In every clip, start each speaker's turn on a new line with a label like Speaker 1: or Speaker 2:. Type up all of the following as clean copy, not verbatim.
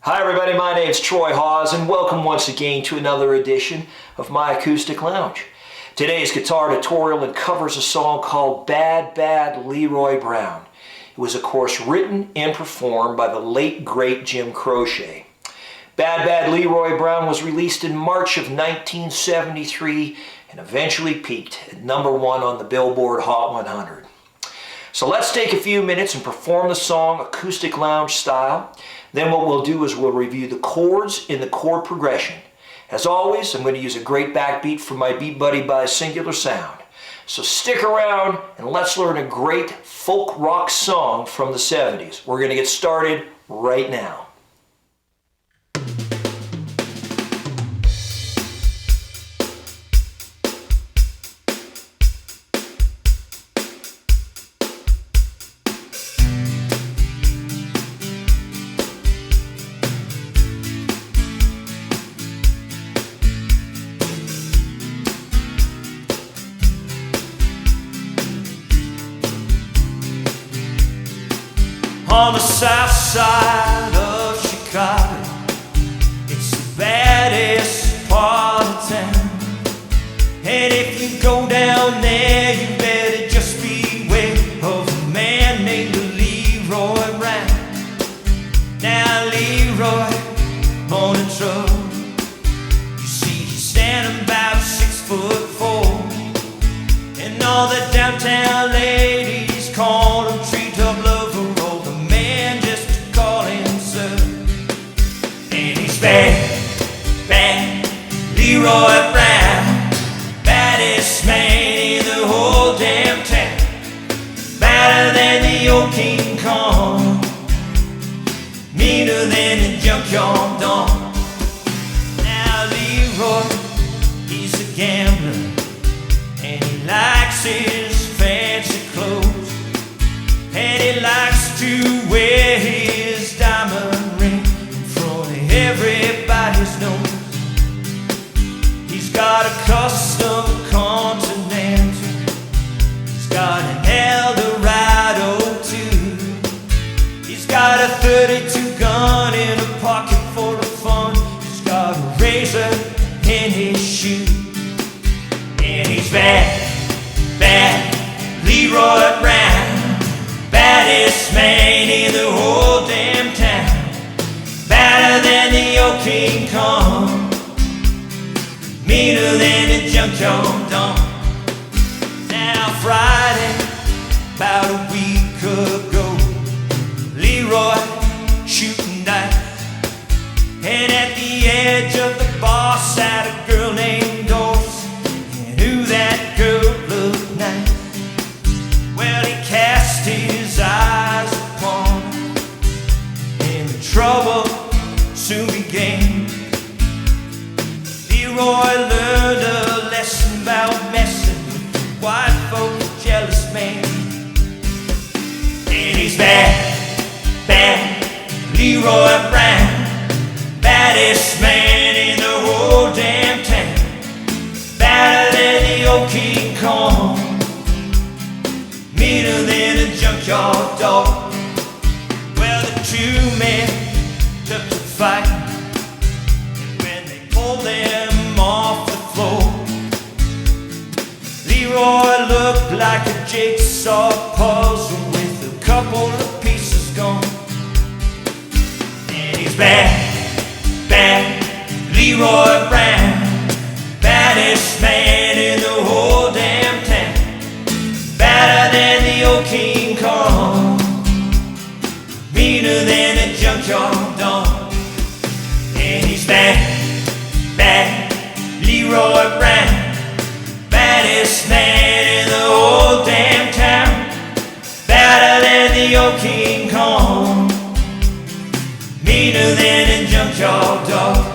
Speaker 1: Hi everybody, my name's Troy Hawes and welcome once again to another edition of My Acoustic Lounge. Today's guitar tutorial covers a song called Bad Bad Leroy Brown. It was of course written and performed by the late great Jim Croce. Bad Bad Leroy Brown was released in March of 1973 and eventually peaked at #1 on the Billboard Hot 100. So let's take a few minutes and perform the song acoustic lounge style. Then what we'll do is we'll review the chords in the chord progression. As always, I'm going to use a great backbeat from my Beatbuddy by Singular Sound. So stick around and let's learn a great folk rock song from the 70s. We're going to get started right now.
Speaker 2: On the south side of Chicago, it's the baddest part of town. And if you go down there, you better just beware of a man named Leroy Brown. Now Leroy, born in trouble. You see, he's standing about 6'4", and all the downtown ladies call him treetop lover. Bad, bad Leroy Brown, baddest man in the whole damn town. Badder than the old King Kong, meaner than the junkyard dog. Now Leroy, he's a gambler, and he likes his fancy clothes, and he likes to wear his diamond ring. Everybody's knows he's got a custom Continental, he's got an Eldorado too, he's got a 32 gun in a pocket full of fun, he's got a razor in his shoe, and he's bad, bad Leroy Brown, baddest man in the whole damn town. Badder than the old King Kong, meaner than the junkyard dog. Now Friday, about a week ago, Leroy shooting dice, and at the edge of the bar sat a girl named Doris, and who that girl looked nice. Well, he cast his eyes upon her, and the trouble soon began. Leroy learned a lesson about messing with the white folks' jealous man. And he's bad, bad Leroy Brown, baddest man in the whole damn town. Badder than the old King Kong, meaner than a junkyard dog. Well, the two men took to fight, and when they pulled them off the floor, Leroy looked like a jigsaw puzzle with a couple of pieces gone. And he's bad, bad Leroy Brown, baddest man in the whole damn town. Badder than the old King Kong, meaner than a junkyard dog. And he's bad, bad Leroy Brown, baddest man in the whole damn town. Badder than the old King Kong, meaner than a junkyard dog.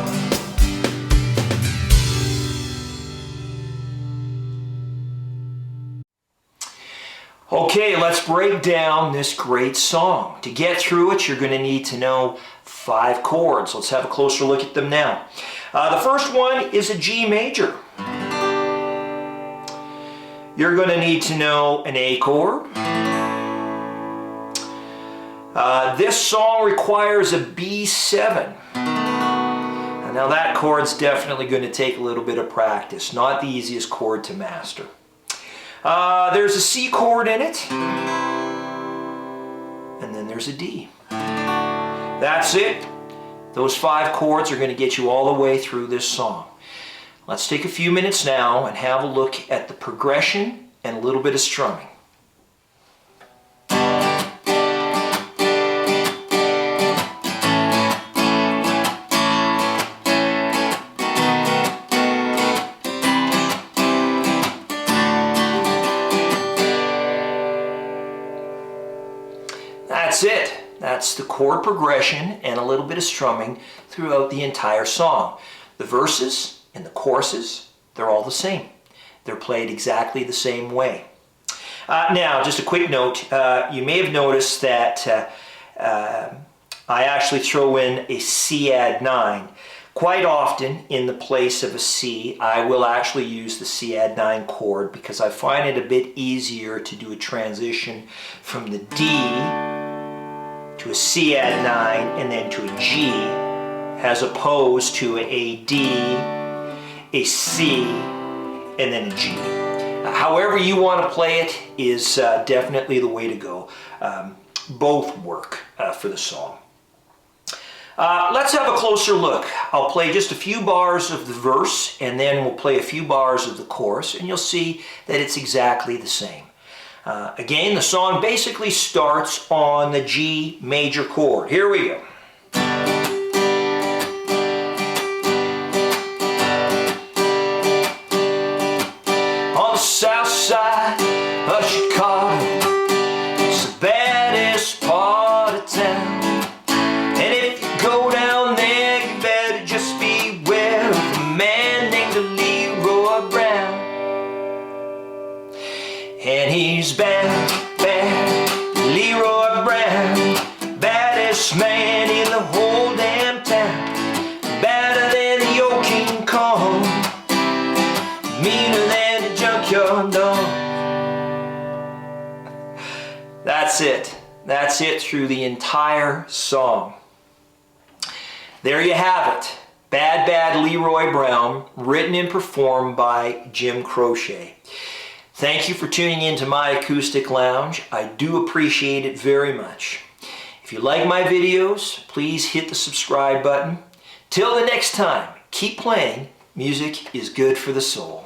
Speaker 1: Okay, let's break down this great song. To get through it, you're going to need to know 5 chords. Let's have a closer look at them now. The first one is a G major. You're going to need to know an A chord, This song requires a B7. Now that chord's definitely going to take a little bit of practice. Not the easiest chord to master. There's a C chord in it. And then there's a D. That's it. Those 5 chords are going to get you all the way through this song. Let's take a few minutes now and have a look at the progression and a little bit of strumming. That's it. That's the chord progression and a little bit of strumming throughout the entire song. The verses and the choruses, they're all the same. They're played exactly the same way. Now, just a quick note, you may have noticed that I actually throw in a C add 9. Quite often, in the place of a C, I will actually use the C add 9 chord because I find it a bit easier to do a transition from the D to a C add 9 and then to a G, as opposed to a D, a C, and then a G. However you want to play it is definitely the way to go. Both work for the song. Let's have a closer look. I'll play just a few bars of the verse and then we'll play a few bars of the chorus and you'll see that it's exactly the same. Again, the song basically starts on the G major chord. Here we go. On the south side of Chicago, it's the baddest part of town. And if you go down there, you better just beware of a man named Leroy Brown. And he's bad, bad Leroy Brown, baddest man in the whole damn town. Badder than the old King Kong, meaner than a junkyard dog. That's it. That's it through the entire song. There you have it. Bad Bad Leroy Brown, written and performed by Jim Croce. Thank you for tuning in to my acoustic lounge. I do appreciate it very much. If you like my videos, please hit the subscribe button. Till the next time, keep playing. Music is good for the soul.